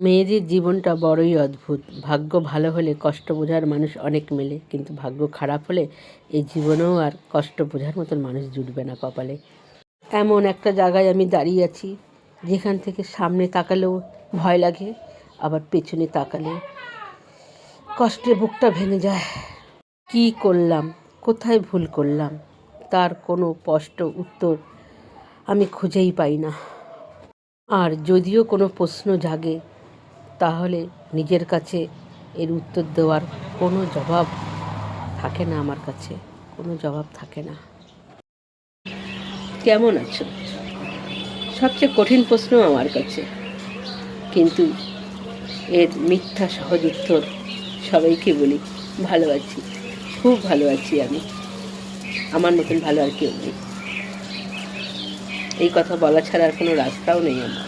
মেয়েদের জীবনটা বড়ই অদ্ভুত। ভাগ্য ভালো হলে কষ্ট বোঝার মানুষ অনেক মেলে, কিন্তু ভাগ্য খারাপ হলে এই জীবনেও আর কষ্ট বোঝার মতন মানুষ জুটবে না কপালে। এমন একটা জায়গায় আমি দাঁড়িয়ে আছি যেখান থেকে সামনে তাকালেও ভয় লাগে, আবার পেছনে তাকালে কষ্টে বুকটা ভেঙে যায়। কি করলাম, কোথায় ভুল করলাম, তার কোনো স্পষ্ট উত্তর আমি খুঁজেই পাই না। আর যদিও কোনো প্রশ্ন জাগে, তাহলে নিজের কাছে এর উত্তর দেওয়ার কোনো জবাব থাকে না। আমার কাছে কোনো জবাব থাকে না। কেমন আছো? সবচেয়ে কঠিন প্রশ্ন আমার কাছে, কিন্তু এর মিথ্যা সহজ উত্তর সবাইকে বলি, ভালো আছি, খুব ভালো আছি আমি। আমার মতন ভালো আর কেউ নেই। এই কথা বলা ছাড়া আর কোনো রাস্তাও নেই আমার।